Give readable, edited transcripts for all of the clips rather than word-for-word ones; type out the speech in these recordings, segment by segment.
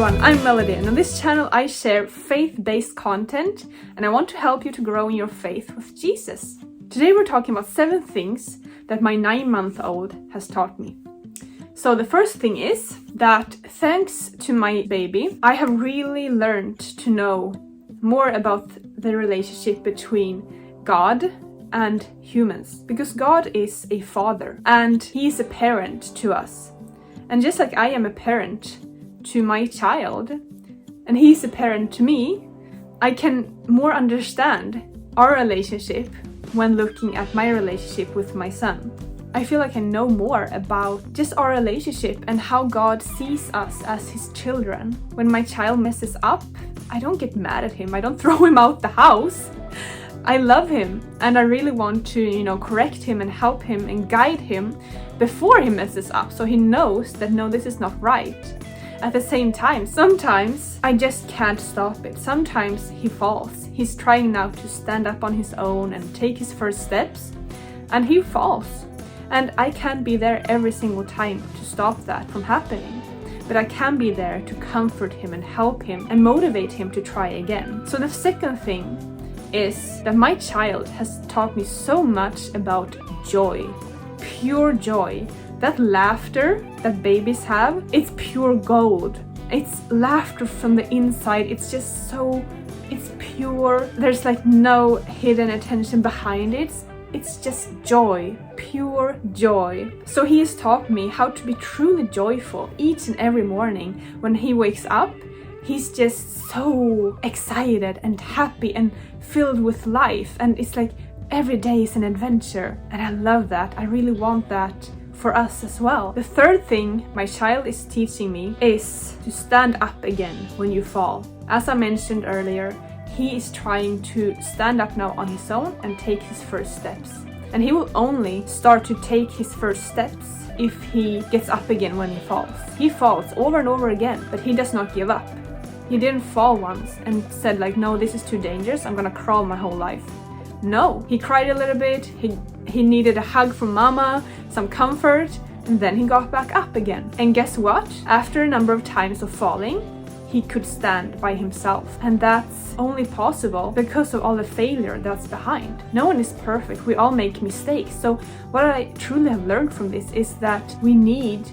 everyone, I'm Melody, and on this channel I share faith-based content and I want to help you to grow in your faith with Jesus. Today we're talking about 7 things that my 9-month-old has taught me. So the first thing is that thanks to my baby, I have really learned to know more about the relationship between God and humans. Because God is a father and he is a parent to us. And just like I am a parent to my child and he's a parent to me, I can more understand our relationship when looking at my relationship with my son. I feel like I know more about just our relationship and how God sees us as his children. When my child messes up, I don't get mad at him. I don't throw him out the house. I love him and I really want to, correct him and help him and guide him before he messes up, so he knows that no, this is not right. At the same time, sometimes I just can't stop it. Sometimes he falls. He's trying now to stand up on his own and take his first steps, and he falls. And I can't be there every single time to stop that from happening. But I can be there to comfort him and help him and motivate him to try again. So the second thing is that my child has taught me so much about joy. Pure joy. That laughter that babies have, it's pure gold. It's laughter from the inside. It's just it's pure. There's like no hidden attention behind it. It's just joy, pure joy. So he has taught me how to be truly joyful each and every morning. When he wakes up, he's just so excited and happy and filled with life. And it's like every day is an adventure. And I love that. I really want that for us as well. The third thing my child is teaching me is to stand up again when you fall. As I mentioned earlier, he is trying to stand up now on his own and take his first steps. And he will only start to take his first steps if he gets up again when he falls. He falls over and over again, but he does not give up. He didn't fall once and said like, no, this is too dangerous, I'm gonna crawl my whole life. No, he cried a little bit, he needed a hug from mama, some comfort, and then he got back up again. And guess what? After a number of times of falling, he could stand by himself. And that's only possible because of all the failure that's behind. No one is perfect, we all make mistakes. So what I truly have learned from this is that we need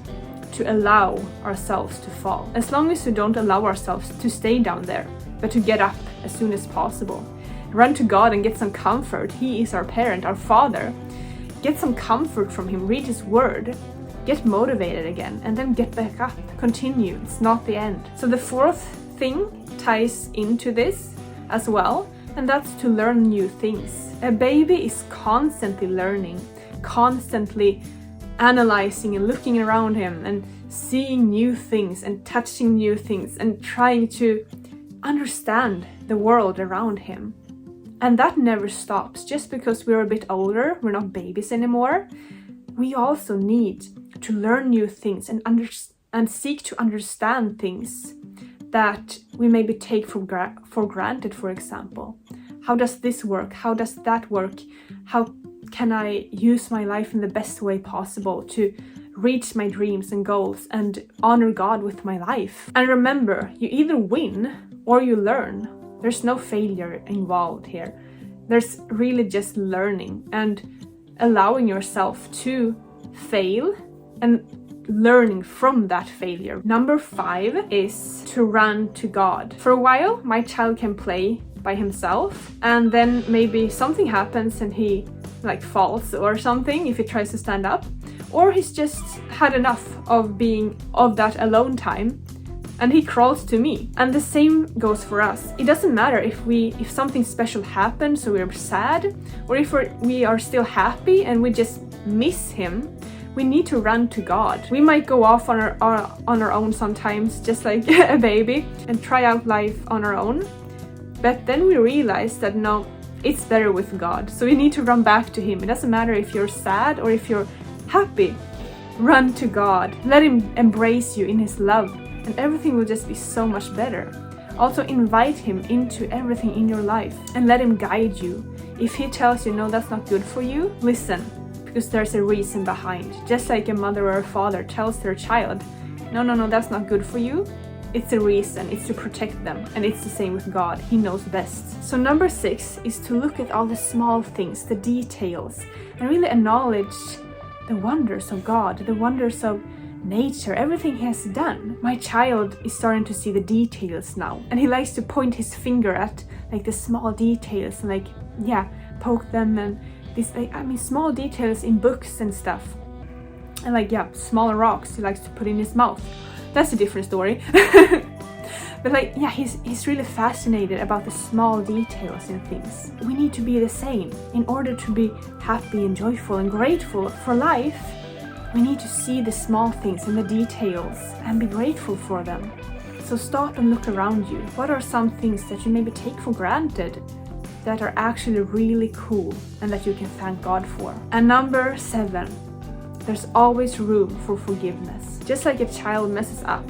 to allow ourselves to fall. As long as we don't allow ourselves to stay down there, but to get up as soon as possible. Run to God and get some comfort. He is our parent, our father. Get some comfort from him, read his word, get motivated again, and then get back up. Continue, it's not the end. So the fourth thing ties into this as well, and that's to learn new things. A baby is constantly learning, constantly analyzing and looking around him and seeing new things and touching new things and trying to understand the world around him. And that never stops. Just because we're a bit older, we're not babies anymore, we also need to learn new things and seek to understand things that we maybe take for granted, for example. How does this work? How does that work? How can I use my life in the best way possible to reach my dreams and goals and honor God with my life? And remember, you either win or you learn. There's no failure involved here. There's really just learning and allowing yourself to fail and learning from that failure. Number 5 is to run to God. For a while, my child can play by himself, and then maybe something happens and he falls or something if he tries to stand up, or he's just had enough of that alone time and he crawls to me. And the same goes for us. It doesn't matter if something special happens so we're sad, or if we are still happy and we just miss him. We need to run to God. We might go off on our own sometimes, just like a baby, and try out life on our own. But then we realize that no, it's better with God. So we need to run back to him. It doesn't matter if you're sad or if you're happy. Run to God. Let him embrace you in his love, and everything will just be so much better. Also invite him into everything in your life and let him guide you. If he tells you no, that's not good for you, listen, because there's a reason behind. Just like a mother or a father tells their child, no, that's not good for you. It's a reason, it's to protect them. And it's the same with God, He knows best. So number 6 is to look at all the small things, the details, and really acknowledge the wonders of God, the wonders of nature, everything He has done. My child is starting to see the details now, and he likes to point his finger at like the small details and like, yeah, poke them, and this, like, I mean, small details in books and stuff. And like, yeah, smaller rocks he likes to put in his mouth. That's a different story. But like, yeah, he's really fascinated about the small details in things. We need to be the same. In order to be happy and joyful and grateful for life, we need to see the small things and the details and be grateful for them. So stop and look around you. What are some things that you maybe take for granted that are actually really cool and that you can thank God for? And number 7, there's always room for forgiveness. Just like a child messes up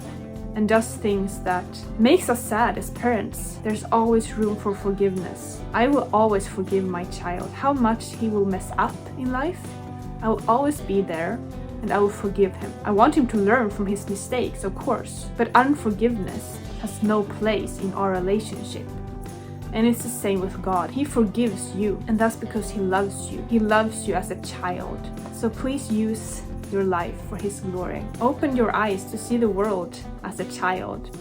and does things that makes us sad as parents, there's always room for forgiveness. I will always forgive my child. How much he will mess up in life, I will always be there and I will forgive him. I want him to learn from his mistakes, of course, but unforgiveness has no place in our relationship. And it's the same with God. He forgives you, and that's because He loves you. He loves you as a child. So please use your life for His glory. Open your eyes to see the world as a child.